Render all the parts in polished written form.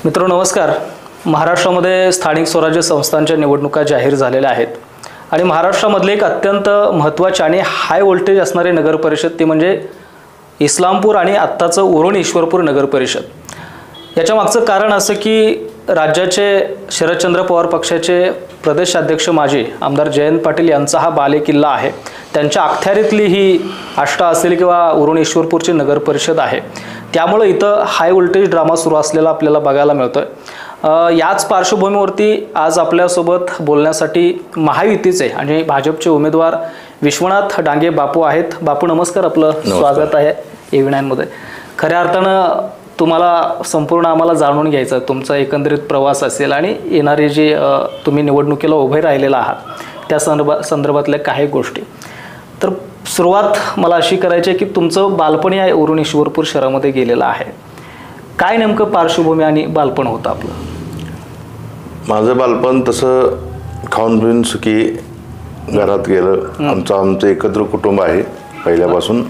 मित्रांनो नमस्कार। महाराष्ट्रामध्ये स्थानिक स्वराज्य संस्थांच्या निवडणुका जाहीर झालेल्या आहेत आणि महाराष्ट्रामधले एक अत्यंत महत्त्वाचे आणि हाय व्होल्टेज असणारे नगर परिषद ती म्हणजे इस्लामपूर आणि आत्ताचं उरण ईश्वरपूर नगर परिषद। याच्या मागचं कारण असं की राज्याचे शरदचंद्र पवार पक्षाचे प्रदेशाध्यक्ष माजी आमदार जयंत पाटील यांचा हा बालेकिल्ला आहे। त्यांच्या अखत्यारीतली ही आष्टा असेल किंवा उरण ईश्वरपूरची नगर परिषद आहे, त्यामुळे इथं हाय व्होल्टेज ड्रामा सुरू असलेला आपल्याला बघायला मिळतोय। याच पार्श्वभूमीवरती आज आपल्यासोबत बोलण्यासाठी महायुतीचे आणि भाजपचे उमेदवार विश्वनाथ डांगे बापू आहेत। बापू नमस्कार, आपलं स्वागत आहे A9 मध्ये। खऱ्या अर्थानं तुम्हाला संपूर्ण आम्हाला जाणून घ्यायचं तुमचा एकंदरीत प्रवास असेल आणि येणारे जे तुम्ही निवडणुकीला उभे राहिलेला आहात त्या संदर्भातल्या काही गोष्टी। तर सुरुवात मला अशी करायची आहे की तुमचं बालपण या उरण ईश्वरपूर शहरामध्ये गेलेलं आहे, काय नेमकं पार्श्वभूमी आणि बालपण होतं आपलं? माझं बालपण तसं खाऊन पिऊन सुखी घरात गेलं। आमचं एकत्र कुटुंब आहे पहिल्यापासून।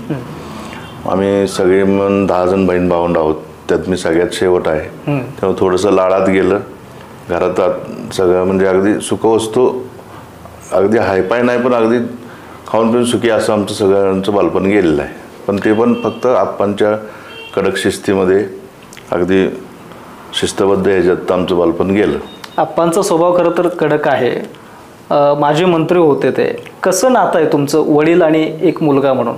आम्ही सगळे मिळून 10 जण बहीण भावंड आहोत, त्यात मी सगळ्यात शेवट आहे। त्यामुळे थोडंसं लाडात गेलं घरात सगळं, म्हणजे अगदी सुखवस्तू अगदी हायपाय नाही पण अगदी खाऊन पिऊन सुखी असं आमचं सगळ्यांचं बालपण गेलेलं आहे। पण ते पण फक्त आप्पांच्या कडक शिस्तीमध्ये अगदी शिस्तबद्ध ह्याच्यात आमचं बालपण गेलं। आप्पांचा स्वभाव खरं तर कडक आहे, माजी मंत्री होते ते। कसं नातं आहे तुमचं वडील आणि एक मुलगा म्हणून?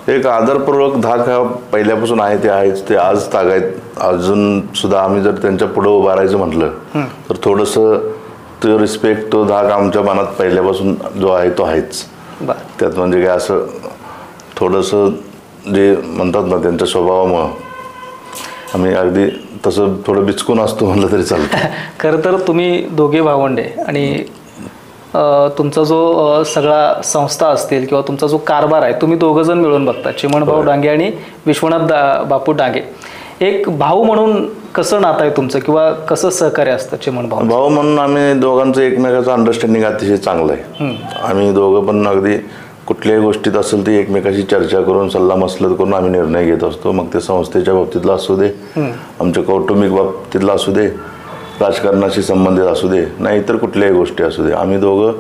एक आदरपूर्वक धाक हा पहिल्यापासून आहे, ते आहेच, ते आज तागायत। अजून सुद्धा आम्ही जर त्यांच्या पुढे उभं राहायचं म्हटलं तर थोडंसं तो रिस्पेक्ट, तो धाक आमच्या मनात पहिल्यापासून जो आहे तो आहेच। त्यात म्हणजे काय असं थोडंसं जे म्हणतात ना त्यांच्या स्वभावामुळं आम्ही अगदी तसं थोडं बिचकून असतो म्हणलं तरी चालतं। खरं तर तुम्ही दोघे भावंडे आणि तुमचा जो सगळा संस्था असतील किंवा तुमचा जो कारभार आहे तुम्ही दोघं जण मिळून बघता, चिमणभाऊ डांगे आणि विश्वनाथ बापू डांगे। एक भाऊ म्हणून कसं नातं आहे तुमचं किंवा कसं सहकार्य असतं चिमणभाऊ? भाऊ म्हणून आम्ही दोघांचं एकमेकाचं अंडरस्टँडिंग अतिशय चांगलं आहे। आम्ही दोघं पण अगदी कुठल्याही गोष्टीत असेल ती एकमेकाशी चर्चा करून सल्ला मसलत करून आम्ही निर्णय घेत असतो। मग ते संस्थेच्या बाबतीतला असू दे, आमच्या कौटुंबिक बाबतीतला असू दे, राजकारणाशी संबंधित असू दे, नाही इतर कुठल्याही गोष्टी असू दे, आम्ही दोघं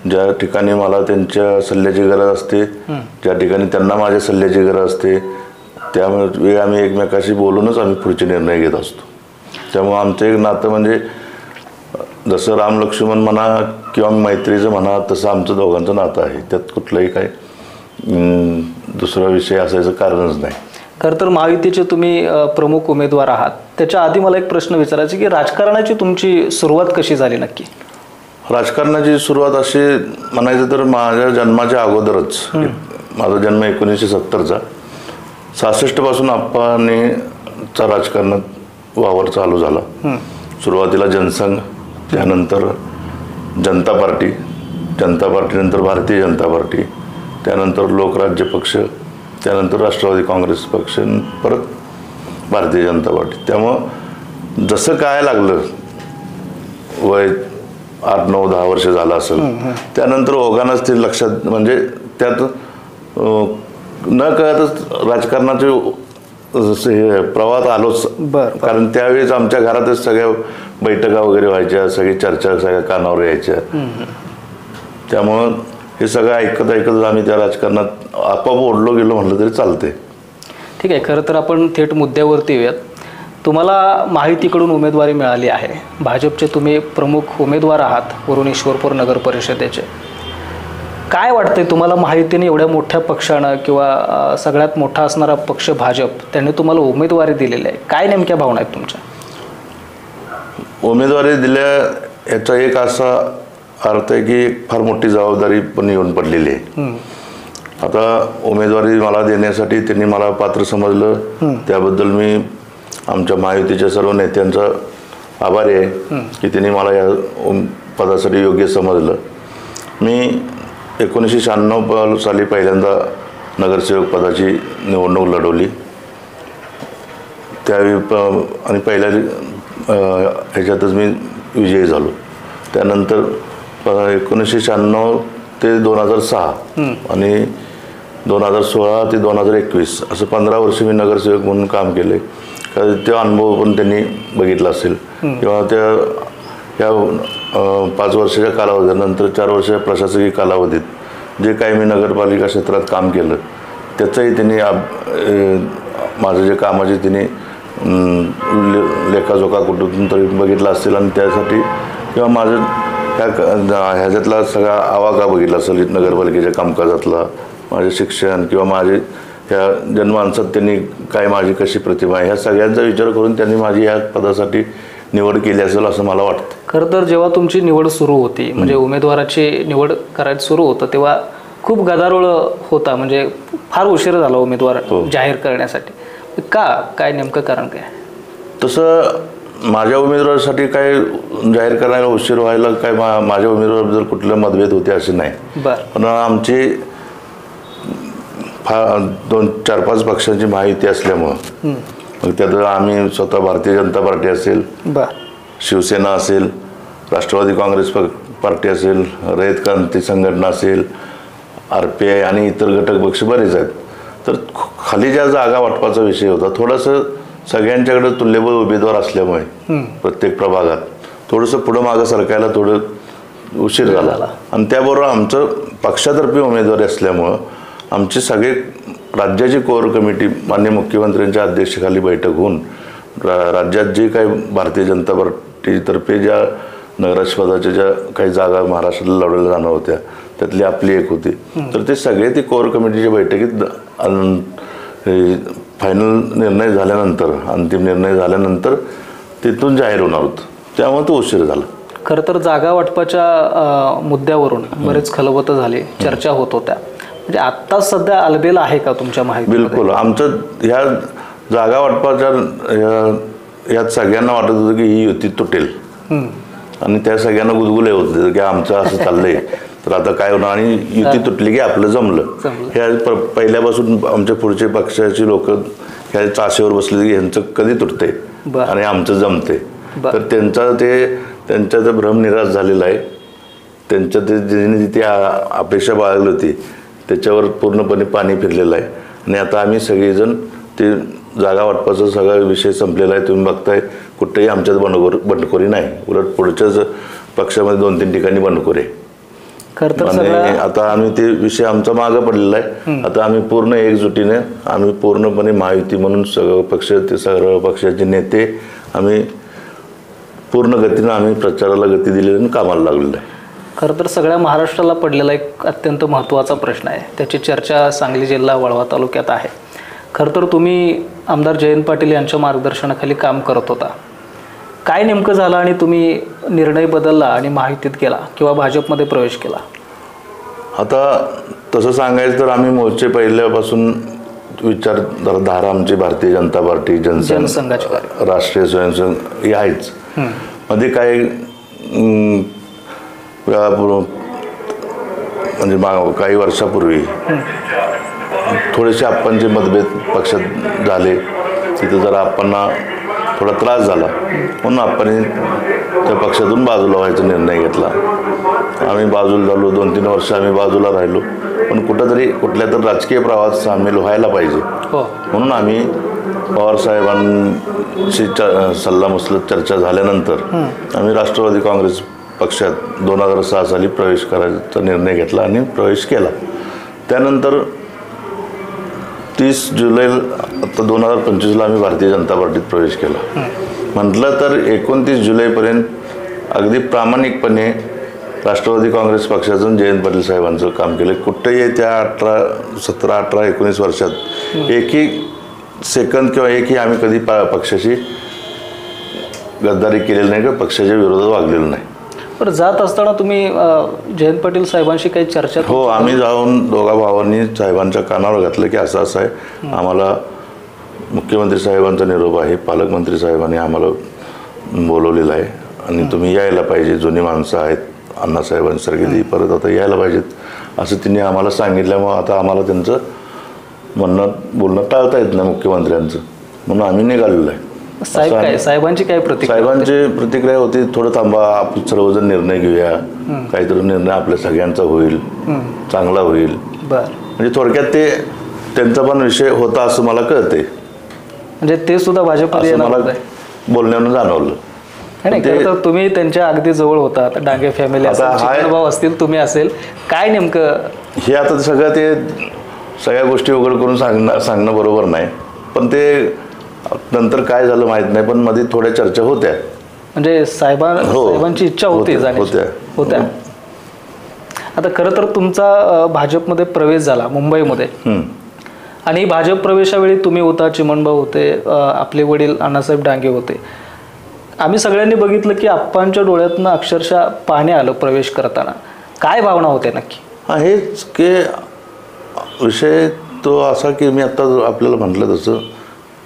ज्या ठिकाणी मला त्यांच्या सल्ल्याची गरज असते, ज्या ठिकाणी त्यांना माझ्या सल्ल्याची गरज असते, त्यामुळे आम्ही एकमेकाशी बोलूनच आम्ही पुढचे निर्णय घेत असतो। त्यामुळे आमचं एक नातं म्हणजे जसं राम लक्ष्मण म्हणा किंवा मैत्रीचं म्हणा तसं आमचं दोघांचं नातं आहे, त्यात कुठलाही काय दुसरा विषय असायचं कारणच नाही। खरं तर महायुतीचे तुम्ही प्रमुख उमेदवार आहात, त्याच्या आधी मला एक प्रश्न विचारायचा की राजकारणाची तुमची सुरुवात कशी झाली नक्की? राजकारणाची सुरुवात अशी म्हणायचं तर माझ्या जन्माच्या अगोदरच, माझा जन्म 1970चा, 66 पासून आप्पांचा राजकारणात वावर चालू झाला। सुरुवातीला जनसंघ, त्यानंतर जनता पार्टी, जनता पार्टीनंतर भारतीय जनता पार्टी, त्यानंतर लोकराज्य पक्ष, त्यानंतर राष्ट्रवादी काँग्रेस पक्ष, परत भारतीय जनता पार्टी। त्यामुळं जसं काय लागलं वय 8, 9, 10 वर्ष झालं असेल, त्यानंतर ओघानच ते लक्षात, म्हणजे त्यात न कळतच राजकारणाचे प्रवाहात आलोच। कारण त्यावेळेस आमच्या घरातच सगळ्या बैठका वगैरे व्हायच्या, सगळी चर्चा सगळ्या कानावर यायच्या। त्यामुळं हे सगळं ऐकत ऐकत आम्ही त्या राजकारणात आपोआप ओढलो गेलो म्हटलं तरी चालते। ठीक आहे, खरं तर आपण थेट मुद्द्यावरती येऊयात। तुम्हाला महायुतीकडून उमेदवारी मिळाली आहे, भाजपचे तुम्ही प्रमुख उमेदवार आहात उरण ईश्वरपूर नगर परिषदेचे। काय वाटतंय तुम्हाला, महायुतीने एवढ्या मोठ्या पक्षानं किंवा सगळ्यात मोठा असणारा पक्ष भाजप त्यांनी तुम्हाला उमेदवारी दिलेली आहे, काय नेमक्या भावना आहेत तुमच्या? उमेदवारी दिल्या याचा एक असा अर्थ आहे की फार मोठी जबाबदारी पण येऊन पडलेली आहे। आता उमेदवारी मला देण्यासाठी त्यांनी मला पात्र समजलं, त्याबद्दल मी आमच्या महायुतीच्या सर्व नेत्यांचा आभारी आहे की त्यांनी मला या पदासाठी योग्य समजलं। मी 1996 साली पहिल्यांदा नगरसेवक पदाची निवडणूक लढवली, त्यावेळी आणि पहिल्या ह्याच्यातच मी विजयी झालो। त्यानंतर 1996 ते 2006 आणि 2016 ते 2021 असं 15 वर्ष मी नगरसेवक म्हणून काम केले। तो अनुभव पण त्यांनी बघितला असेल किंवा या 5 वर्षाच्या कालावधीनंतर 4 वर्षाच्या प्रशासकीय कालावधीत जे काही मी नगरपालिका क्षेत्रात काम केलं त्याचंही त्यांनी माझं जे कामाचे त्यांनी लेखाजोखा कुठून तरी बघितला असेल आणि त्यासाठी किंवा माझं ह्याच्यातला सगळा आवाका बघितला असेल नगरपालिकेच्या कामकाजातला, माझे शिक्षण किंवा माझे ह्या जनमानसात त्यांनी काय माझी कशी प्रतिमा आहे ह्या सगळ्यांचा विचार करून त्यांनी माझी या पदासाठी निवड केली असेल असं मला वाटतं. खरं तर जेव्हा तुमची निवड सुरू होती म्हणजे उमेदवाराची निवड करायला सुरू होतं तेव्हा खूप गदारोळ होता, म्हणजे फार उशीर झाला उमेदवार जाहीर करण्यासाठी. काय नेमकं कारण काय? तसं माझ्या उमेदवारासाठी काय जाहीर करायला उशीर व्हायला काय माझ्या उमेदवाराबद्दल कुठले मतभेद होते असे नाही. पण आमची 2-4-5 पक्षांची महायुती असल्यामुळं मग त्यात आम्ही स्वतः भारतीय जनता पार्टी असेल, शिवसेना असेल, राष्ट्रवादी काँग्रेस पार्टी असेल, रयत क्रांती संघटना असेल, RPI आणि इतर घटक पक्ष बरेच आहेत. तर खाली ज्या जागा वाटपाचा विषय होता थोडंसं सगळ्यांच्याकडे तुल्यबळ उमेदवार असल्यामुळे प्रत्येक प्रभागात थोडंसं पुढं मागं सरकायला थोडं उशीर झाला आणि त्याबरोबर आमचं पक्षातर्फे उमेदवारी असल्यामुळं आमची सगळे राज्याची कोर कमिटी माननीय मुख्यमंत्र्यांच्या अध्यक्षतेखाली बैठक होऊन राज्यात जे काही भारतीय जनता पार्टीतर्फे ज्या नगराध्यक्षपदाच्या ज्या काही जागा महाराष्ट्राला लढवल्या जाणार होत्या त्यातली आपली एक होती. तर ते सगळे ती कोर कमिटीच्या बैठकीत फायनल निर्णय झाल्यानंतर अंतिम निर्णय झाल्यानंतर तिथून जाहीर होणार होतं, त्यामुळे तो उशीर झाला. खरं तर जागा वाटपाच्या मुद्द्यावरून बरेच खलबतं झाली, चर्चा होत होत्या. म्हणजे आत्ता सध्या अलबेल आहे का तुमच्या माहिती? बिलकुल. आमचं ह्या जागा वाटपाच्या यात सगळ्यांना वाटत होतं की ही युती तुटेल आणि त्या सगळ्यांना गुदगुले होत होते की आमचं असं चाललंय तर आता काय होणार आणि युती तुटली की आपलं जमलं. ह्या पहिल्यापासून आमच्या पुढचे पक्षाची लोक ह्या चाशेवर बसले की ह्यांचं कधी तुटतंय आणि आमचं जमते. तर त्यांचा ते भ्रम निराश झालेला आहे. त्यांच्या ते अपेक्षा बाळगली होती त्याच्यावर पूर्णपणे पाणी फिरलेलं आहे आणि आता आम्ही सगळेजण ते जागा वाटपाचा सगळा विषय संपलेला आहे. तुम्ही बघताय कुठेही आमच्यात बंडखोरी नाही, उलट पुढच्याच पक्षामध्ये 2-3 ठिकाणी बंडखोरी आहे. आणि आता आम्ही ते विषय आमचा मागं पडलेला आहे. आता आम्ही पूर्ण एकजुटीने आम्ही पूर्णपणे महायुती म्हणून सर्व पक्षाचे नेते आम्ही पूर्ण गतीनं आम्ही प्रचाराला गती दिलेली आणि कामाला लागलेलं आहे. खरं तर सगळ्या महाराष्ट्राला पडलेला एक अत्यंत महत्त्वाचा प्रश्न आहे, त्याची चर्चा सांगली जिल्हा वाळवा तालुक्यात आहे. खरं तर तुम्ही आमदार जयंत पाटील यांच्या मार्गदर्शनाखाली काम करत होता. काय नेमकं झालं आणि तुम्ही निर्णय बदलला आणि महायुतीत गेला किंवा भाजपमध्ये प्रवेश केला? आता तसं सांगायचं तर आम्ही मोर्चे पहिल्यापासून विचारधारा आमची भारतीय जनता पार्टी, जनसंघाची, राष्ट्रीय स्वयंसेवक ही आहेच. मध्ये काही म्हणजे काही वर्षापूर्वी थोडेसे आपणचे मतभेद पक्षात झाले, तिथं जरा आपणना थोडा त्रास झाला म्हणून आपण त्या पक्षातून बाजूला व्हायचा निर्णय घेतला. आम्ही बाजूला झालो, 2-3 वर्ष आम्ही बाजूला राहिलो, पण कुठंतरी कुठल्या तर राजकीय प्रवाहात सामील व्हायला पाहिजे म्हणून आम्ही पवारसाहेबांशी सल्लामसलत चर्चा झाल्यानंतर आम्ही राष्ट्रवादी काँग्रेस पक्षात 2006 साली प्रवेश करायचा निर्णय घेतला आणि प्रवेश केला. त्यानंतर 30 जुलै आता 2025ला आम्ही भारतीय जनता पार्टीत प्रवेश केला. म्हटलं तर 29 जुलैपर्यंत अगदी प्रामाणिकपणे राष्ट्रवादी काँग्रेस पक्षाचं जयंत पाटील साहेबांचं काम केलं. कुठेही त्या 17, 18, 19 वर्षात एकही सेकंद किंवा एकही आम्ही कधी पक्षाशी गद्दारी केलेली नाही किंवा पक्षाच्या विरोधात वागलेलं नाही. बरं, जात असताना तुम्ही जयंत पाटील साहेबांशी काही चर्चा? हो, आम्ही जाऊन दोघा भावांनी साहेबांच्या कानावर घातलं की असं असं आहे, आम्हाला मुख्यमंत्री साहेबांचा निरोप आहे, पालकमंत्री साहेबांनी आम्हाला बोलवलेलं आहे आणि तुम्ही यायला पाहिजे, जुनी माणसं आहेत अण्णासाहेबांसारखी ती परत आता यायला पाहिजेत असं त्यांनी आम्हाला सांगितल्यामुळं आता आम्हाला त्यांचं बोलणं टाळता येत नाही मुख्यमंत्र्यांचं, म्हणून आम्ही निघालेलो आहे. साहेबांची काय प्रतिक्रिया? साहेबांची प्रतिक्रिया होती थोडं थांबा, आपण सर्वजण निर्णय घेऊया, काहीतरी निर्णय आपल्या सगळ्यांचा होईल, चांगला होईल. म्हणजे थोडक्यात ते त्यांचा पण विषय होता असं मला कळते. म्हणजे ते सुद्धा भाजपमध्ये असं येणार मला होते. बोलण्यानं जाणवलं. नाही खरं तर तुम्ही त्यांच्या अगदी जवळ होता. आता डांगे फॅमिली असेल, चिकनभाऊ असतील, तुम्ही असेल, काय नेमकं हे आता सगळं ते सगळ्या गोष्टी उघड करून सांगणं बरोबर नाही, पण ते नंतर काय झालं माहित नाही, पण मध्ये थोड्या चर्चा होत्या. म्हणजे साहेबांची इच्छा होती जाण्याची होत्या. आता खरं तर तुमचा भाजपमध्ये प्रवेश झाला मुंबईमध्ये, आणि भाजप प्रवेशावेळी तुम्ही होता, चिमणभाऊ होते, आपले वडील अण्णासाहेब डांगे होते. आम्ही सगळ्यांनी बघितलं की आप्पांच्या डोळ्यातनं अक्षरशः पाणी आलं प्रवेश करताना. काय भावना होते नक्की? हा, हेच की विषय तो असा की मी आता आपल्याला म्हटलं तसं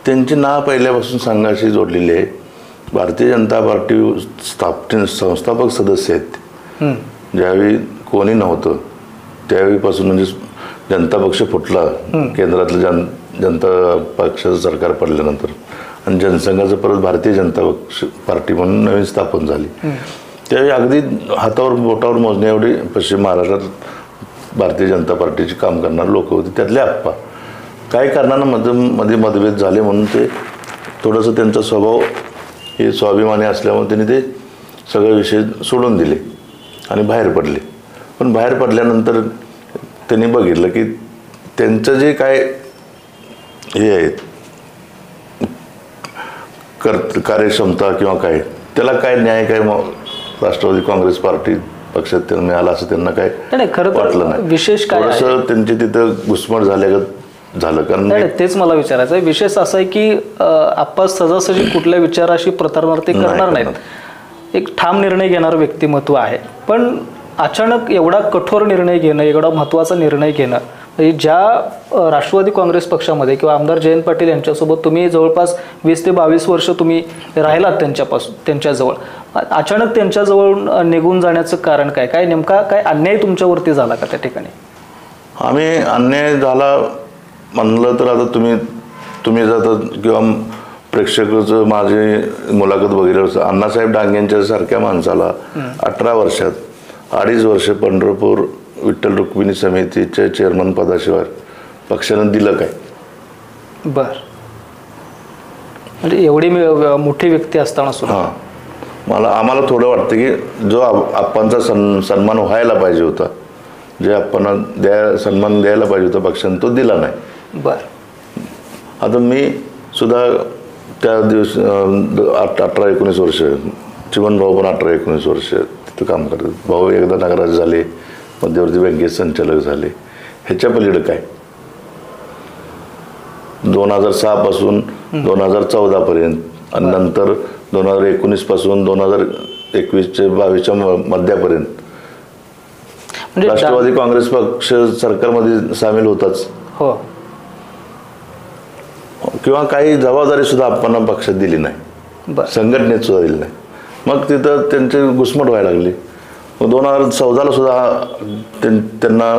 त्यांची नाव पहिल्यापासून संघाशी जोडलेली आहे. भारतीय जनता पार्टी संस्थापक सदस्य आहेत. ज्यावेळी कोणी नव्हतं त्यावेळीपासून, म्हणजे जनता पक्ष फुटला, केंद्रातलं जनता पक्षाचं सरकार पडल्यानंतर, आणि जनसंघाचं परत भारतीय जनता पक्ष पार्टी म्हणून नवीन स्थापन झाली. त्यावेळी अगदी हातावर बोटावर मोजण्या एवढी पश्चिम महाराष्ट्रात भारतीय जनता पार्टीची काम करणारे लोक होते. त्यातले आप्पा काही कारणानं मध्ये मतभेद झाले म्हणून ते थोडंसं त्यांचा स्वभाव हे स्वाभिमानी असल्यामुळे त्यांनी ते सगळे विषय सोडून दिले आणि बाहेर पडले. पण बाहेर पडल्यानंतर त्यांनी बघितलं की त्यांचं जे काय हे आहे कार्यक्षमता किंवा काय, त्याला काय न्याय काय राष्ट्रवादी काँग्रेस पार्टी पक्षात त्यांना मिळाला असं त्यांना काय वाटलं नाही. विशेष काय थोडंसं त्यांची तिथं घुसमट झालं. कारण तेच मला विचारायचं आहे. विशेष असं आहे की आप्पा सहजासहजी कुठल्या विचाराशी प्रतारणार ते करणार नाहीत. एक ठाम निर्णय घेणारं व्यक्तिमत्व आहे. पण अचानक एवढा कठोर निर्णय घेणं, एवढा महत्त्वाचा निर्णय घेणं, म्हणजे ज्या राष्ट्रवादी काँग्रेस पक्षामध्ये किंवा आमदार जयंत पाटील यांच्यासोबत तुम्ही जवळपास 20 ते 22 वर्ष तुम्ही राहिलात त्यांच्याजवळ, अचानक त्यांच्याजवळ निघून जाण्याचं कारण काय? काय नेमका काय अन्याय तुमच्यावरती झाला का त्या ठिकाणी? आम्ही अन्याय झाला म्हणलं तर आता तुम्ही जातात किंवा प्रेक्षकाचं माझी मुलाखत बघितलं, अण्णासाहेब डांगेंच्या सारख्या माणसाला 18 वर्षात 2.5 वर्ष पंढरपूर विठ्ठल रुक्मिणी समितीच्या चेअरमन पदाशिवाय पक्षानं दिलं काय? बर, म्हणजे एवढी मोठी व्यक्ती असताना सुद्धा आम्हाला थोडं वाटतं की जो आप्पांचा सन्मान व्हायला पाहिजे होता, जे आप्पांना सन्मान द्यायला पाहिजे होता पक्षानं, तो दिला नाही. बर, आता मी सुद्धा त्या दिवशी 18-19 वर्ष, चिमण भाऊ पण 18-19 वर्ष तिथं काम करतात. भाऊ एकदा नगराध्यक्ष झाले, मध्यवर्ती बँकेत संचालक झाले. ह्याच्या पलीकडे काय? 2006 पासून 2014 पर्यंत आणि नंतर 2019 पासून 2021-22च्या मध्यापर्यंत राष्ट्रवादी काँग्रेस पक्ष सरकारमध्ये सामील होताच. हो, किंवा काही जबाबदारी सुद्धा आपण पक्षात दिली नाही, संघटनेत सुद्धा दिली नाही. मग तिथं त्यांची घुसमट व्हायला लागली. मग 2014ला सुद्धा त्यांना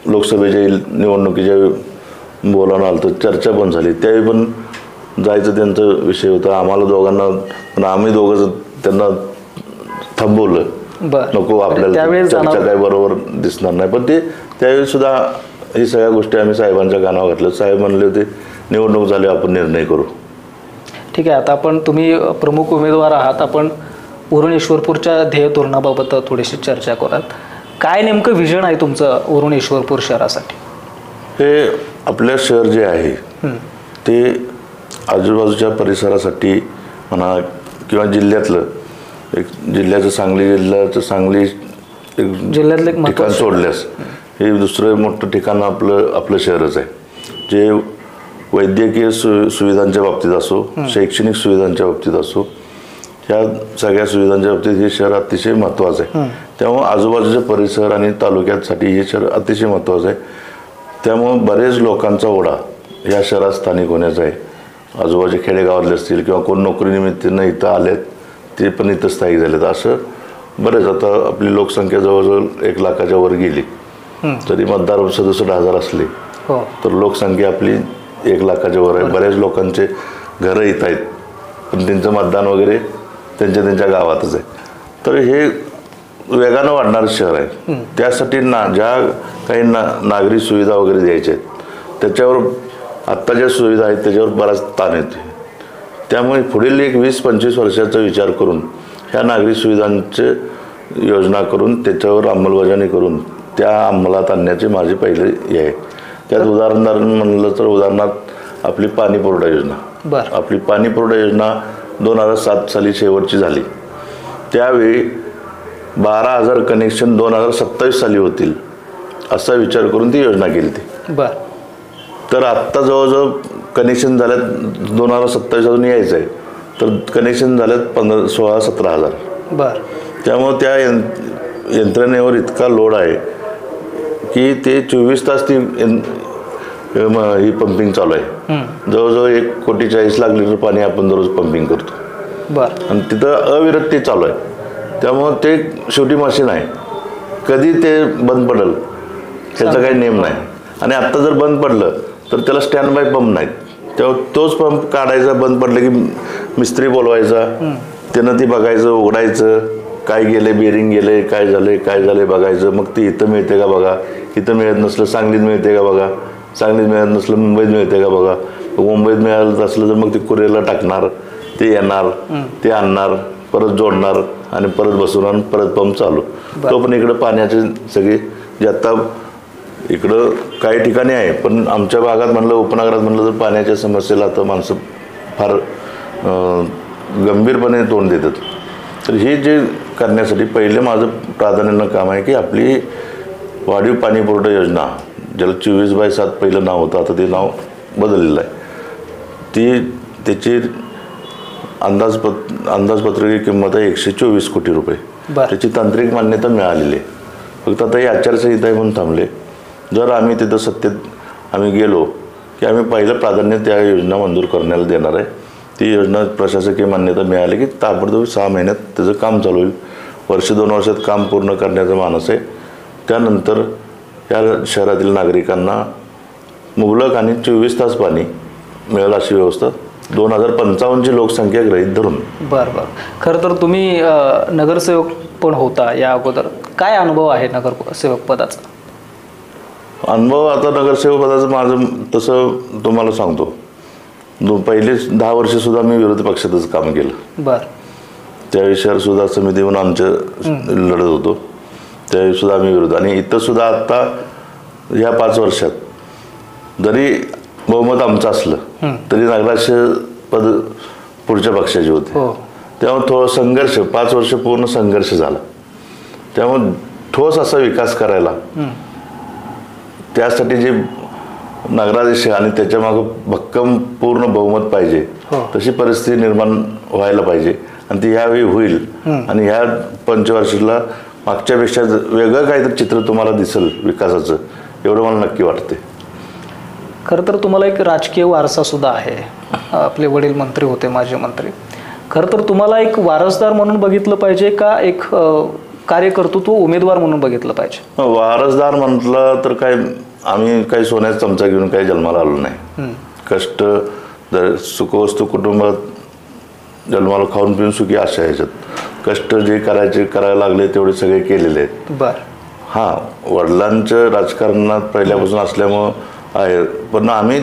लोकसभेच्या निवडणुकीच्या बोलावणं आलं तर चर्चा पण झाली. त्यावेळी पण जायचं त्यांचा विषय होता. आम्हाला दोघांना, पण आम्ही दोघं त्यांना थांबवलं, नको आपल्याला चर्चा काय बरोबर दिसणार नाही. पण ते त्यावेळी सुद्धा ही सगळ्या गोष्टी आम्ही साहेबांच्या कानावर घातल्या. साहेब म्हणले होते निवडणूक झाली आपण निर्णय करू. ठीक आहे, आता तुम्ही प्रमुख उमेदवार आहात, आपण उरण ईश्वरपूरच्या ध्येय धोरणाबाबत थोडीशी चर्चा करूयात. काय नेमकं विजन आहे तुमचं उरण ईश्वरपूर शहरासाठी? हे आपलं शहर जे आहे ते आजूबाजूच्या परिसरासाठी म्हणा किंवा जिल्ह्यातलं जिल्ह्याचं सांगली जिल्ह्यातलं एक ठिकाण सोडल्यास हे दुसरं मोठं ठिकाण आपलं शहरच आहे. जे वैद्यकीय सुविधांच्या बाबतीत असो, शैक्षणिक सुविधांच्या बाबतीत असो, ह्या सगळ्या सुविधांच्या बाबतीत हे शहर अतिशय महत्त्वाचं आहे. त्यामुळं आजूबाजूचे परिसर आणि तालुक्यासाठी हे शहर अतिशय महत्त्वाचं आहे. त्यामुळं बरेच लोकांचा ओढा या शहरात स्थानिक होण्याचा आहे. आजूबाजूच्या खेडेगावातले असतील किंवा कोण नोकरीनिमित्तानं इथं आलेत ते पण इथं स्थायिक झालेत. असं बरेच, आता आपली लोकसंख्या जवळजवळ 1 लाखाच्या वर गेली, तरी मतदार 67,000 असले तर लोकसंख्या आपली 1 लाखाच्या वर आहे. बऱ्याच लोकांचे घरं इथं आहेत, पण त्यांचं मतदान वगैरे त्यांच्या गावातच आहे. तर हे वेगानं वाढणारं शहर आहे. त्यासाठी ज्या काही नागरी सुविधा वगैरे द्यायच्या आहेत त्याच्यावर आत्ता ज्या सुविधा आहेत त्याच्यावर बराच ताण येतो. त्यामुळे पुढील एक 20-25 वर्षाचा विचार करून ह्या नागरी सुविधांचे योजना करून त्याच्यावर अंमलबजावणी करून त्या अंमलात आणण्याचे माझे पहिले हे आहे. त्यात उदाहरण म्हणलं तर उदाहरणार्थ आपली पाणी पुरवठा योजना. आपली पाणी पुरवठा योजना 2007 साली शेवटची झाली. त्यावेळी 12,000 कनेक्शन 2027 साली होतील असा विचार करून ती योजना केली ती. तर आत्ता जवळजवळ कनेक्शन झाल्यात 2027 अजून यायचं आहे तर कनेक्शन झाल्यात 16-17 हजार. त्यामुळे त्या यंत्रणेवर इतका लोड आहे की ते 24 तास ती ही पंपिंग चालू आहे. जवळजवळ 1,40,40,00,000 लिटर पाणी आपण दररोज पंपिंग करतो आणि तिथं अविरत ते चालू आहे. त्यामुळं ते शेवटी मशीन आहे, कधी ते बंद पडेल त्याचा काही नेम नाही. आणि आत्ता जर बंद पडलं तर त्याला स्टँड बाय पंप नाहीत. तेव्हा तोच पंप काढायचा, बंद पडलं की मिस्त्री बोलवायचा, त्यानं ती बघायचं, उघडायचं, काय गेले, बेरिंग गेले, काय झाले बघायचं. मग ती इथं मिळते का बघा, इथं मिळत नसलं सांगलीत मिळते का बघा, सांगलीत मिळत नसलं मुंबईत मिळते का बघा. मुंबईत मिळालं असलं तर मग ते कुरिअरला टाकणार, ते येणार, ते आणणार, परत जोडणार आणि परत बसवणार, परत पंप चालू. तो पण इकडं पाण्याचे सगळे जे आत्ता इकडं काही ठिकाणी आहे पण आमच्या भागात म्हणलं, उपनगरात म्हणलं तर पाण्याच्या समस्येला आता माणसं फार गंभीरपणे तोंड देतात. तर हे जे करण्यासाठी पहिले माझं प्राधान्यानं काम आहे की आपली वाढीव पाणी पुरवठा योजना, ज्याला 24/7 पहिलं नाव होतं, आता ते नाव बदललेलं आहे. त्याची अंदाजपत्रकी किंमत आहे 124 कोटी रुपये. त्याची तांत्रिक मान्यता मिळालेली आहे. फक्त आता ही आचारसंहिता आहे म्हणून थांबले. जर आम्ही तिथं सत्तेत आम्ही गेलो की आम्ही पहिलं प्राधान्य त्या योजना मंजूर करण्याला देणार आहे. ती योजना प्रशासकीय मान्यता मिळाली की ताबडतोब 6 महिन्यात त्याचं काम चालू होईल. 1-2 वर्षात काम पूर्ण करण्याचा मानस आहे. त्यानंतर या शहरातील नागरिकांना मुबलक आणि 24 तास पाणी मिळेल अशी व्यवस्था 2055ची लोकसंख्या गृहीत धरून. बरं. खरं तर तुम्ही नगरसेवक पण होता या अगोदर. काय अनुभव आहे नगरसेवक पदाचा? अनुभव आता नगरसेवक पदाचं माझं तसं तुम्हाला सांगतो. पहिले 10 वर्षसुद्धा मी विरोधी पक्षातच काम केलं. त्यावेळी शहर सुधार समिती म्हणून आमच्या लढत होतो. त्यावेळी सुद्धा आम्ही विरोध. आणि इथं सुद्धा आत्ता ह्या 5 वर्षात जरी बहुमत आमचं असलं तरी नगराध्यक्ष पद पुढच्या पक्षाचे होते. त्यामुळे थोडं संघर्ष 5 वर्ष पूर्ण संघर्ष झाला. त्यामुळे ठोस असा विकास करायला त्यासाठी जे नगराध्यक्ष आणि त्याच्या मागं भक्कम पूर्ण बहुमत पाहिजे तशी परिस्थिती निर्माण व्हायला पाहिजे आणि ती ह्यावेळी होईल. आणि ह्या पंचवार्षिकला मागच्यापेक्षा वेगळं काहीतरी चित्र तुम्हाला दिसेल विकासाचं, एवढं मला नक्की वाटते. खरं तर तुम्हाला एक राजकीय वारसा सुद्धा आहे. आपले वडील मंत्री होते, माजी मंत्री. खरं तर तुम्हाला एक वारसदार म्हणून बघितलं पाहिजे का एक कार्यकर्तृत्व उमेदवार म्हणून बघितलं पाहिजे? वारसदार म्हटलं तर काय आम्ही काही सोन्याचा चमचा घेऊन काही जन्माला आलो नाही. कष्ट जर सुखवस्तू कुटुंबात जन्माला खाऊन पिऊन सुखी अशा ह्याच्यात कष्ट जे करायला लागले तेवढे सगळे केलेले आहेत. हां, वडिलांचं राजकारणात पहिल्यापासून असल्यामुळं आहे. पण आम्ही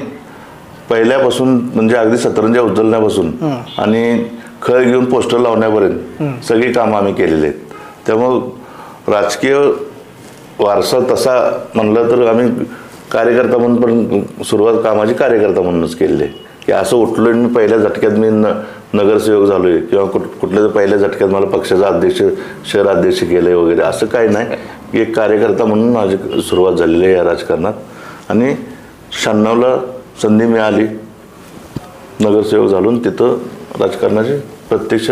पहिल्यापासून म्हणजे अगदी सतरंजा उचलण्यापासून आणि खळ घेऊन पोस्टर लावण्यापर्यंत सगळी कामं आम्ही केलेली आहेत. त्यामुळं राजकीय वारसा तसा म्हणलं तर आम्ही कार्यकर्ता म्हणून पण सुरुवात कामाची कार्यकर्ता म्हणूनच केलेली आहे. की असं उठलो मी पहिल्या झटक्यात मी नगरसेवक झालो आहे किंवा कुठल्या तर पहिल्या झटक्यात मला पक्षाचा अध्यक्ष शहर अध्यक्ष केलं आहे वगैरे असं काही नाही. एक कार्यकर्ता म्हणून माझी सुरुवात झालेली आहे या राजकारणात. आणि 96ला संधी मिळाली नगरसेवक झालून तिथं राजकारणाची प्रत्यक्ष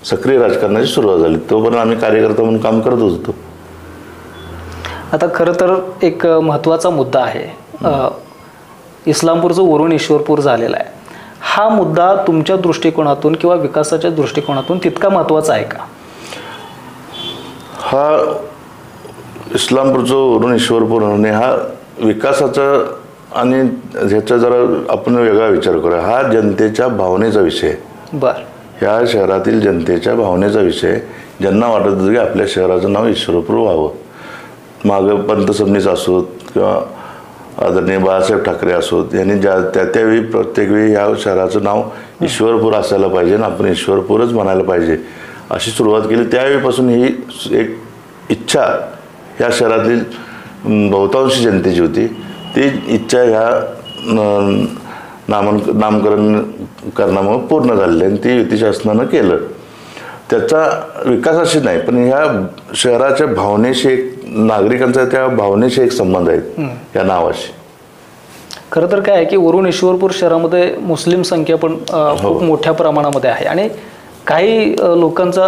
सक्रिय राजकारणाची सुरुवात झाली. तोपर्यंत आम्ही कार्यकर्ता म्हणून काम करत होतो. आता खरं तर एक महत्त्वाचा मुद्दा आहे. इस्लामपूरचं वरून ईश्वरपूर झालेला आहे. हा मुद्दा तुमच्या दृष्टिकोनातून किंवा विकासाच्या दृष्टिकोनातून तितका महत्त्वाचा आहे का? हा इस्लामपूरचं वरून ईश्वरपूर होणे हा विकासाचा आणि ह्याचा जरा आपण वेगळा विचार करूया. हा जनतेच्या भावनेचा विषय आहे. ह्या शहरातील जनतेच्या भावनेचा विषय. ज्यांना वाटत होतं की आपल्या शहराचं नाव ईश्वरपूर व्हावं. मागं पंत सबनीस असोत किंवा आदरणीय बाळासाहेब ठाकरे असोत यांनी त्यावेळी प्रत्येक वेळी ह्या शहराचं नाव ईश्वरपूर असायला पाहिजे आणि आपण ईश्वरपूरच म्हणायला पाहिजे अशी सुरुवात केली. त्यावेळीपासून ही एक इच्छा ह्या शहरातील बहुतांशी जनतेची होती. ती इच्छा ह्या नामकरण करण्यामुळे पूर्ण झालेली आहे आणि ती युती शासनानं केलं. त्याचा विकासाशी नाही पण ह्या शहराच्या भावनेशी एक नागरिकांचा त्या भावनेशी एक संबंध आहेत या नावाशी. खरं तर काय आहे की वरुण ईश्वरपूर शहरामध्ये मुस्लिम संख्या पण खूप मोठ्या प्रमाणामध्ये आहे आणि काही लोकांचा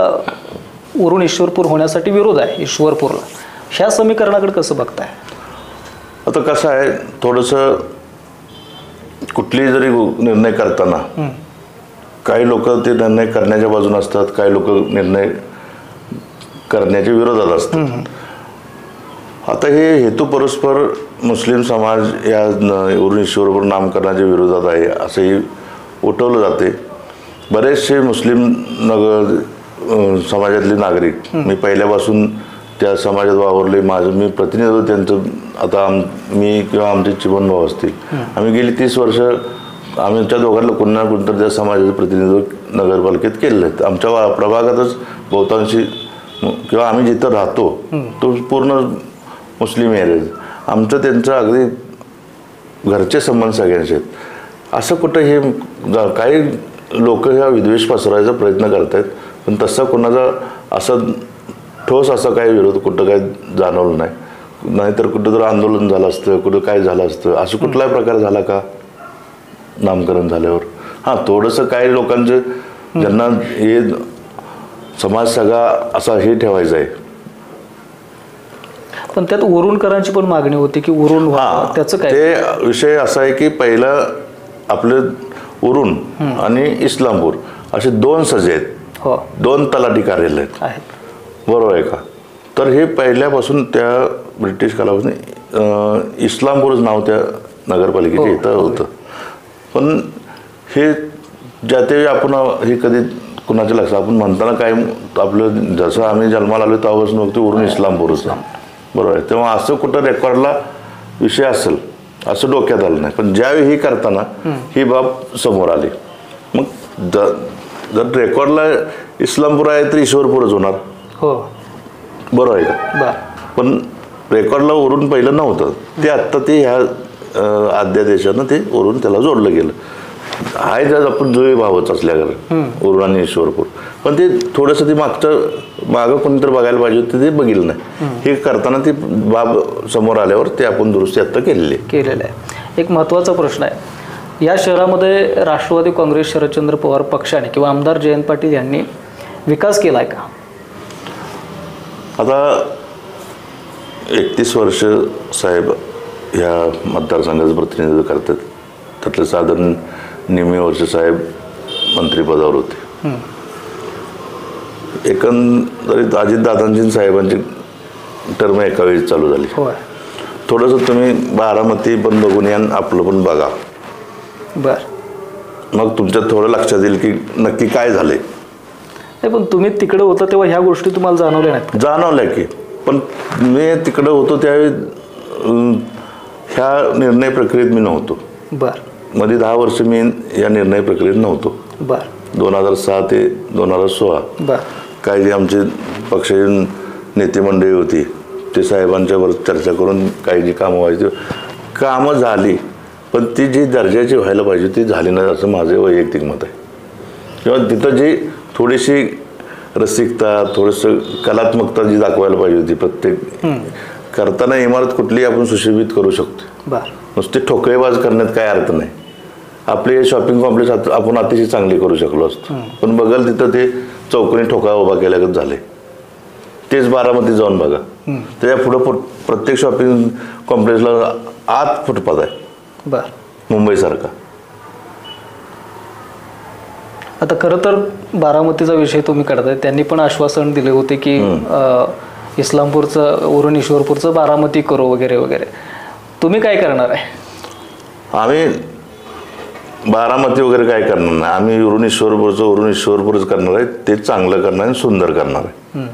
वरुण ईश्वरपूर होण्यासाठी विरोध आहे ईश्वरपूरला. ह्या समीकरणाकडे कसं बघताय? आता कसं आहे थोडंसं कुठलीही जरी निर्णय करताना काही लोक ते निर्णय करण्याच्या बाजूने असतात, काही लोक निर्णय करण्याच्या विरोधात असतात. आता हे हेतू परस्पर मुस्लिम समाज या वरुण ईश्वरपूर नामकरणाच्या विरोधात आहे असंही उठवलं जाते. बरेचसे मुस्लिम समाजातले नागरिक मी पहिल्यापासून त्या समाजात वावरले. मी प्रतिनिधित्व त्यांचं आता मी किंवा आमचे चिमण भाऊ असतील आम्ही गेली 30 वर्ष आमच्या दोघांना कोणा कोणतं त्या समाजाचं प्रतिनिधित्व नगरपालिकेत केलेलं आहे. आमच्या प्रभागातच बहुतांशी किंवा आम्ही जिथं राहतो तो पूर्ण मुस्लिम एरिया. आमचं त्यांचं अगदी घरचे संबंध सगळ्यांचे आहेत. असं कुठं हे काही लोक ह्या विद्वेष पसरवायचा प्रयत्न करत आहेत पण तसं कोणाचा असं ठोस असा काही विरोध कुठं काही जाणवलं नाही. नाहीतर कुठं तर आंदोलन झालं असतं, कुठं काय झालं असतं, असं कुठलाही प्रकार झाला का नामकरण झाल्यावर? हां थोडंसं काही लोकांचं ज्यांना हे समाज सगळा असा हे ठेवायचा आहे. पण त्यात वरुणकरांची पण मागणी होती की वरुण त्याचं काय? ते विषय असा आहे की पहिलं आपलं वरुण आणि इस्लामपूर असे 2 सजे आहेत. 2 तलाठी कार्यालय आहेत. बरोबर आहे का? तर हे पहिल्यापासून त्या ब्रिटिश कालापासून इस्लामपूरच नाव त्या नगरपालिकेच्या इथं होतं. पण हे ज्या ते आपण हे कधी कुणाच्या लक्षात आपण म्हणताना काय आपलं जसं आम्ही जन्माला आलो तेव्हापासून बघतो वरुण इस्लामपूरच बरोबर आहे. तेव्हा असं कुठं रेकॉर्डला विषय असेल असं डोक्यात आलं नाही. पण ज्यावेळी ही करताना ही बाब समोर आली. मग जर रेकॉर्डला इस्लामपूर आहे तर ईश्वरपूरच होणार. हो बरोबर आहे का? पण रेकॉर्डला वरुण पहिलं नव्हतं ते आत्ता ते ह्या अध्यादेशानं ते वरुण त्याला जोडलं गेलं आहे. जर आपण जुळे भावच असल्यावर वरुण आणि ईश्वरपूर पण ते थोडंसं ते मागं कोणीतरी बघायला पाहिजे होतं ते बघितलं नाही. हे करताना ती बाब समोर आल्यावर ते आपण दुरुस्ती आत्ता केलेली आहे. एक महत्त्वाचा प्रश्न आहे या शहरामध्ये राष्ट्रवादी काँग्रेस शरदचंद्र पवार पक्षाने किंवा आमदार जयंत पाटील यांनी विकास केला आहे का? आता 31 वर्ष साहेब ह्या मतदारसंघाचं प्रतिनिधित्व करतात. त्यातलं साधारण निम्मे वर्ष साहेब मंत्रिपदावर होते. एकंदरीत अजितदादांची साहेबांची टर्म एका वेळी चालू झाली. थोडंसं तुम्ही बारामती पण बघून या आपलं पण बघा. मग तुमच्यात थोडं लक्षात येईल की नक्की काय झालंय. नाही पण तुम्ही तिकडे होता तेव्हा ह्या गोष्टी तुम्हाला जाणवल्या नाहीत? जाणवल्या की पण मी तिकडे होतो त्यावेळी ह्या निर्णय प्रक्रियेत मी नव्हतो. मध्ये 10 वर्ष मी या निर्णय प्रक्रियेत नव्हतो. 2006 ते 2016 काही जे आमचे पक्षाची नेते मंडळी होती ते साहेबांच्यावर चर्चा करून काही जी कामं व्हायची कामं झाली पण ती जी दर्जाची व्हायला पाहिजे ती झाली नाही असं माझं वैयक्तिक मत आहे. किंवा तिथं जी थोडीशी रसिकता थोडंसं कलात्मकता जी दाखवायला पाहिजे होती प्रत्येक करताना इमारत कुठली आपण सुशोभित करू शकतो. नुसते ठोकळेबाज करण्यात काय अर्थ नाही. आपले शॉपिंग कॉम्प्लेक्स आपण अतिशय चांगले करू शकलो असतो पण बघाल तिथं ते चौकोनी ठोका उभा केल्यागत झाले. तेच बारामती जाऊन बघा त्याच्या पुढं प्रत्येक शॉपिंग कॉम्प्लेक्सला आत फुटपाथ आहे मुंबईसारखा. आता खरं तर बारामतीचा विषय तुम्ही काढताय. त्यांनी पण आश्वासन दिले होते की इस्लामपूरचं वरुण ईश्वरपूरचं बारामती करू वगैरे वगैरे. तुम्ही काय करणार आहे? आम्ही बारामती वगैरे काय करणार नाही. आम्ही वरुण ईश्वरपूरच करणार आहे. ते चांगलं करणार आहे सुंदर करणार आहे.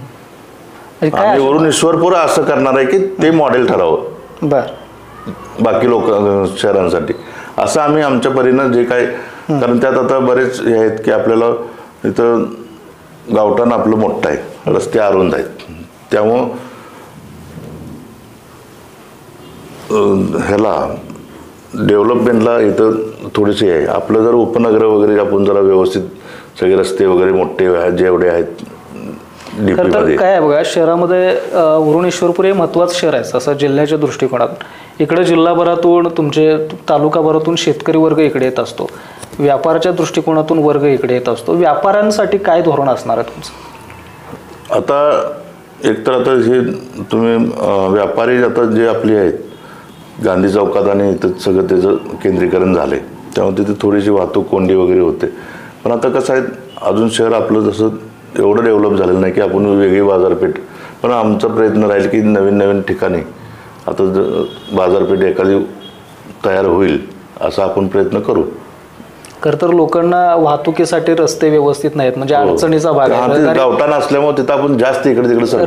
आम्ही वरुण ईश्वरपूर असं करणार आहे की ते मॉडेल ठरावं. बाकी शहरांसाठी असं आम्ही आमच्या परीनं जे काय, कारण त्यात आता बरेच हे आहेत की आपल्याला इथं गावठाण आपलं मोठं आहे, रस्ते अरुंद आहेत, त्यामुळं ह्याला डेव्हलपमेंटला इथं थोडीशी आहे. आपलं जर उपनगर वगैरे आपण जरा व्यवस्थित सगळे रस्ते वगैरे मोठे जेवढे आहेत खरं तर डीपीमध्ये. काय आहे बघा, शहरामध्ये उरुण-ईश्वरपूर हे महत्त्वाचं शहर आहे असं जिल्ह्याच्या दृष्टिकोनातून. इकडे जिल्हाभरातून तुमचे तालुकाभरातून शेतकरी वर्ग इकडे येत असतो, व्यापाराच्या दृष्टिकोनातून वर्ग इकडे येत असतो. व्यापाऱ्यांसाठी काय धोरण असणार आहे तुमचं? आता एकतर आता हे तुम्ही व्यापारी आता जे आपले आहेत गांधी चौकात आणि इथं सगळं त्याचं केंद्रीकरण झालं आहे, त्यामुळे तिथे थोडीशी वाहतूक कोंडी वगैरे होते. पण आता कसं आहे, अजून शहर आपलं जसं एवढं डेव्हलप झालेलं नाही की आपण वेगळी बाजारपेठ, पण आमचा प्रयत्न राहील की नवीन नवीन ठिकाणी आता बाजारपेठ एखादी तयार होईल असा आपण प्रयत्न करू. खरं तर लोकांना वाहतुकीसाठी रस्ते व्यवस्थित नाहीत, म्हणजे अडचणीचा भाग आहे. गावठाण असल्यामुळे तिथं आपण जास्त इकडे तिकडे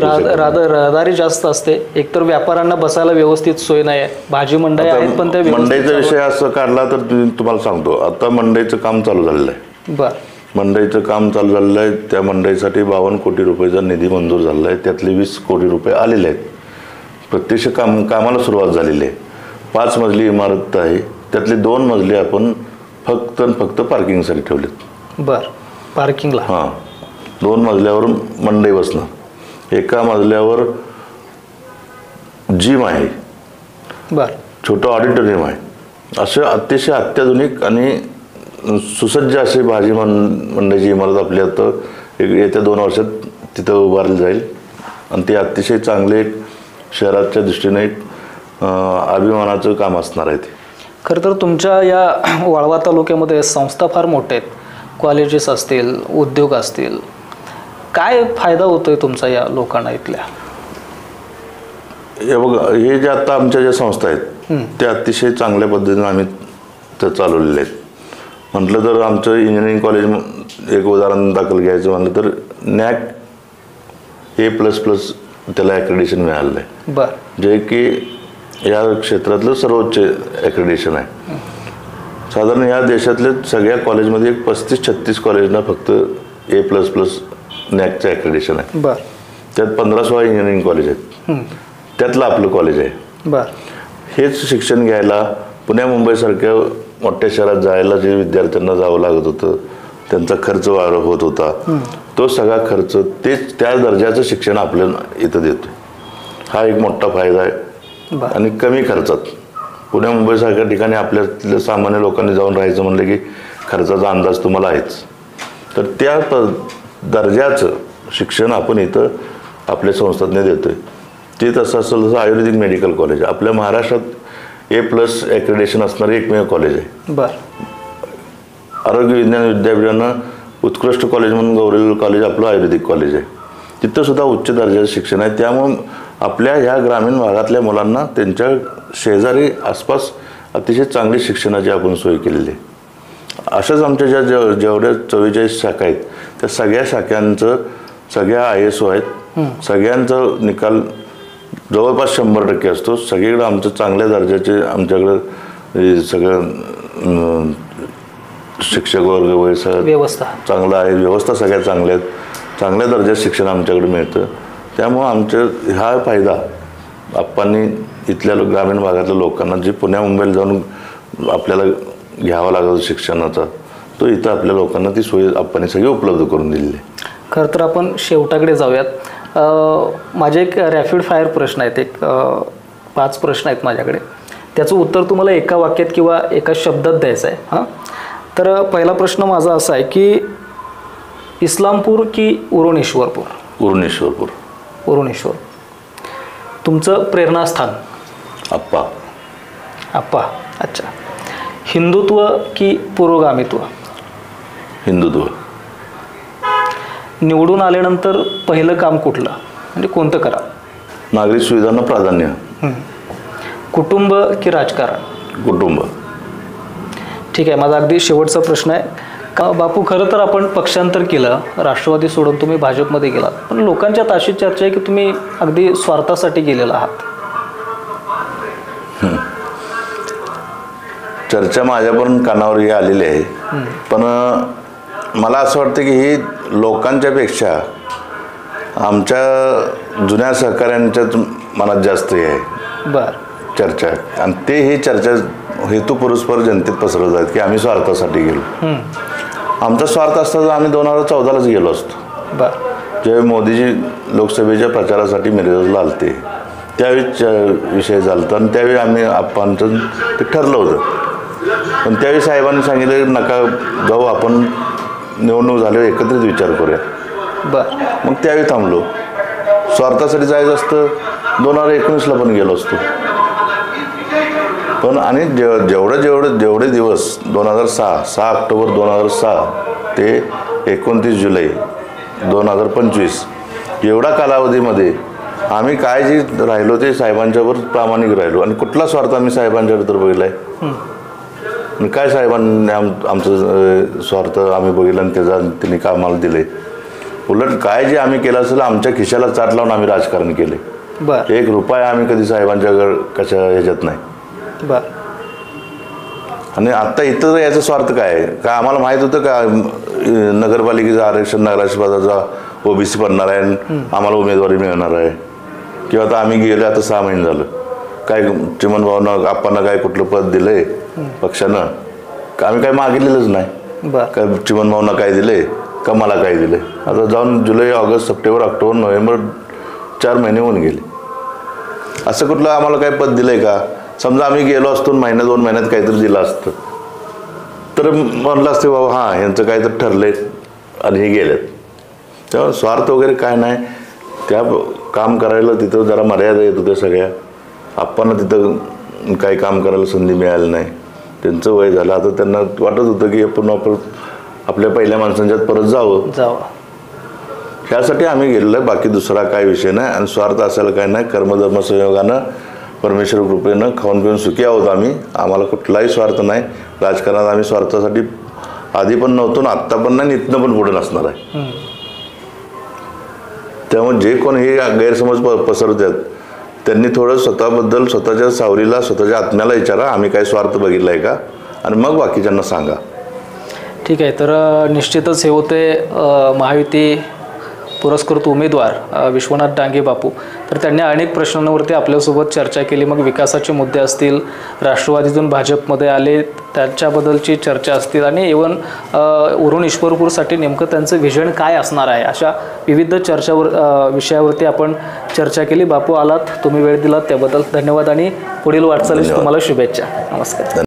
रहदारी जास्त असते. एकतर व्यापाऱ्यांना बसायला व्यवस्थित सोय नाही आहे. भाजी मंडई आहेत पण त्या मंडईचा विषय असं काढला तर तुम्हाला सांगतो, आता मंडईचं काम चालू झालेलं आहे. बरं, मंडईचं काम चालू झालेलं आहे. त्या मंडईसाठी 52 कोटी रुपयेचा निधी मंजूर झालेला आहे. त्यातले 20 कोटी रुपये आलेले आहेत. प्रत्यक्ष कामाला सुरुवात झालेली आहे. 5 मजली इमारत आहे, त्यातले 2 मजले आपण फक्त पार्किंगसाठी ठेवलेत. बरं, पार्किंगला. हां, 2 मजल्यावर मंडई बसणार, एका मजल्यावर जिम आहे, बरं, छोटं ऑडिटोरियम आहे. असे अतिशय अत्याधुनिक आणि सुसज्ज असे भाजी मंडईची इमारत आपली आता येत्या 2 वर्षात तिथं उभारली जाईल. आणि ते अतिशय चांगले एक शहराच्या दृष्टीने एक अभिमानाचं काम असणार आहे ते. खरं तर तुमच्या या वाळवा तालुक्यामध्ये संस्था फार मोठ्या आहेत, कॉलेजेस असतील, उद्योग असतील. काय फायदा होतोय तुमचा या लोकांना इथल्या? हे बघा, हे जे आता आमच्या ज्या संस्था आहेत त्या अतिशय चांगल्या पद्धतीने आम्ही त्या चालवलेल्या आहेत. म्हटलं तर आमचं इंजिनिअरिंग कॉलेज एक उदाहरण दाखल घ्यायचं म्हटलं तर NAC A++ त्याला ॲक्रेडिशन मिळालेलं आहे. बरं, जे की या क्षेत्रातलं सर्वोच्च ॲक्रेडिशन आहे. साधारण या देशातल्या सगळ्या कॉलेजमध्ये 35-36 कॉलेजना फक्त A++ NACचं ॲक्रेडिशन आहे. बरं, त्यात 15-16 इंजिनिअरिंग कॉलेज आहेत, त्यातलं आपलं कॉलेज आहे. बरं, हेच शिक्षण घ्यायला पुण्या मुंबईसारख्या मोठ्या शहरात जायला जे विद्यार्थ्यांना जावं लागत होतं, त्यांचा खर्च होत होता, तो सगळा खर्च त्या दर्जाचं शिक्षण आपल्याला इथं देतो. हा एक मोठा फायदा आहे. आणि कमी खर्चात पुण्या मुंबईसारख्या ठिकाणी आपल्या सामान्य लोकांनी जाऊन राहायचं म्हणलं की खर्चाचा अंदाज तुम्हाला आहेच. तर त्या दर्जाचं शिक्षण आपण इथं आपल्या संस्थेने देतोय. ते तसं असेल तसं आयुर्वेदिक मेडिकल कॉलेज आपल्या महाराष्ट्रात A+ ॲक्रेडिशन असणारे एकमेव कॉलेज आहे. बरं, आरोग्य विज्ञान विद्यापीठानं उत्कृष्ट कॉलेज म्हणून गौरवलेलं कॉलेज आपलं आयुर्वेदिक कॉलेज आहे. तिथं सुद्धा उच्च दर्जाचं शिक्षण आहे. त्यामुळं आपल्या ह्या ग्रामीण भागातल्या मुलांना त्यांच्या शेजारी आसपास अतिशय चांगली शिक्षणाची आपण सोय केलेली आहे. अशाच आमच्या जेवढ्या 44 शाखा आहेत त्या सगळ्या शाखांचं सगळ्या ISO आहेत, सगळ्यांचा निकाल जवळपास 100% असतो. सगळीकडे आमचं चांगल्या दर्जाचे आमच्याकडं सगळं शिक्षक वर्ग वगैरे सगळं व्यवस्था चांगलं आहे. व्यवस्था सगळ्या चांगल्या आहेत. चांगल्या दर्जाचं शिक्षण आमच्याकडे मिळतं. त्यामुळं आमच्या हा फायदा आप्पांनी इथल्या ग्रामीण भागातल्या लोकांना जे पुण्या मुंबईला जाऊन आपल्याला घ्यावा लागतो शिक्षणाचा, तो इथं आपल्या लोकांना ती सोय आप्पांनी सगळी उपलब्ध करून दिलेली आहे. खरं तर आपण शेवटाकडे जाऊयात. माझे एक रॅपिड फायर प्रश्न आहेत, एक 5 प्रश्न आहेत माझ्याकडे. त्याचं उत्तर तुम्हाला एका वाक्यात किंवा एका शब्दात द्यायचं आहे. हां, तर पहिला प्रश्न माझा असा आहे की इस्लामपूर की उरुण-ईश्वरपूर? उरुण-ईश्वरपूर. उरुण-ईश्वर. तुमचं प्रेरणास्थान? आप्पा. आप्पा, अच्छा. हिंदुत्व की पुरोगामित्व? हिंदुत्व. निवडून आल्यानंतर पहिलं काम कुठलं, म्हणजे कोणतं करा? नागरिक सुविधांना प्राधान्य. कुटुंब की राजकारण? कुटुंब. ठीक आहे. माझा अगदी शेवटचा प्रश्न आहे का बापू, खरं तर आपण पक्षांतर केलं, राष्ट्रवादी सोडून तुम्ही भाजपमध्ये गेलात, पण लोकांच्यात अशी चर्चा आहे की तुम्ही अगदी स्वार्थासाठी गेलेला आहात. चर्चा माझ्या पण कानावर ही आलेली आहे, पण मला असं वाटतं की ही लोकांच्या पेक्षा आमच्या जुन्या सहकाऱ्यांच्याच मनात जास्त हे आहे बर चर्चा, आणि ते ही चर्चा हेतुपुरस्पर जनतेत पसरवत आहेत की आम्ही स्वार्थासाठी गेलो. आमचा स्वार्थ असता तर आम्ही 2014लाच गेलो असतो. बर ज्यावेळी मोदीजी लोकसभेच्या प्रचारासाठी मिरजला आलते त्यावेळी विषय झाला आणि त्यावेळी आम्ही आमचं ते ठरलं होतं, पण त्यावेळी साहेबांनी सांगितलं नका जाऊ, आपण निवडणूक झाल्यावर एकत्रित विचार करूया. बर मग त्यावेळी थांबलो. स्वार्थासाठी जायचं असतं 2019ला पण गेलो असतो, पण आणि जेवढे दिवस 6 ऑक्टोबर 2006 ते 29 जुलै 2025 एवढा कालावधीमध्ये आम्ही काय जे राहिलो ते साहेबांच्यावर प्रामाणिक राहिलो, आणि कुठला स्वार्थ आम्ही साहेबांच्या तर बघितला आहे? काय साहेबांनी आमचं स्वार्थ आम्ही बघितलं आणि त्यांनी का आम्हाला दिले? उलट काय जे आम्ही केलं असेल आमच्या खिशाला चाट लावून आम्ही राजकारण केले. बर 1 रुपया आम्ही कधी साहेबांच्या कशा ह्याच्यात नाही. बर आणि आत्ता इथं याचा स्वार्थ काय आहे का? आम्हाला माहीत होतं का नगरपालिकेचं आरक्षण नगराध्यक्षपदाचा ओबीसी पडणार आहे, आम्हाला उमेदवारी मिळणार आहे? किंवा आता आम्ही गेलो आता 6 महिने झालं, काय चिमन भाऊनं आप्पांना काय कुठलं पद दिलंय पक्षानं? आम्ही काय मागितलेलंच नाही. बर काय चिमन भाऊंना काय दिले का मला काय दिले? आता जाऊन जुलै, ऑगस्ट, सप्टेंबर, ऑक्टोबर, नोव्हेंबर 4 महिने होऊन गेले. असं कुठलं आम्हाला काय पद दिलंय का? समजा आम्ही गेलो असतो 1-2 महिन्यात काहीतरी दिलं असतं तर म्हणलं असते बाबा हां यांचं काहीतरी ठरलंय आणि हे गेलेत. तेव्हा स्वार्थ वगैरे काय नाही, त्या काम करायला तिथं जरा मर्यादा येत होत्या सगळ्या. आप्पांना तिथं काही काम करायला संधी मिळाली नाही, त्यांचं वय झालं. आता त्यांना वाटत होतं की आपण आपल्या पहिल्या माणसांच्यात परत जावं. ह्यासाठी आम्ही गेलेलो आहे, बाकी दुसरा काय विषय नाही. आणि स्वार्थ असायला काय नाही. कर्मधर्म संयोगानं परमेश्वर कृपेनं खाऊन पिऊन सुखी आहोत आम्ही. आम्हाला कुठलाही स्वार्थ नाही. राजकारणात आम्ही स्वार्थासाठी आधी पण नव्हतो ना आत्ता पण नाही, इथनं पण पुढे नसणार आहे. त्यामुळे जे कोण हे गैरसमज पसरवतात त्यांनी थोडं स्वतःबद्दल, स्वतःच्या सावरीला, स्वतःच्या आत्म्याला विचारा आम्ही काय स्वार्थ बघितला आहे का, आणि मग बाकीच्यांना सांगा. ठीक आहे. तर निश्चितच हे होते महायुती पुरस्कृत उमेदवार विश्वनाथ डांगे बापू. तर त्यांनी अनेक प्रश्नांवरती आपल्यासोबत चर्चा केली. मग विकासाचे मुद्दे असतील, राष्ट्रवादीतून भाजपमध्ये आले त्यांच्याबद्दलची चर्चा असतील, आणि इव्हन उरण ईश्वरपूरसाठी नेमकं त्यांचं व्हिजन काय असणार आहे, अशा विविध विषयावरती आपण चर्चा केली. बापू आलात, तुम्ही वेळ दिलात त्याबद्दल धन्यवाद, आणि पुढील वाटचालीस तुम्हाला शुभेच्छा. नमस्कार.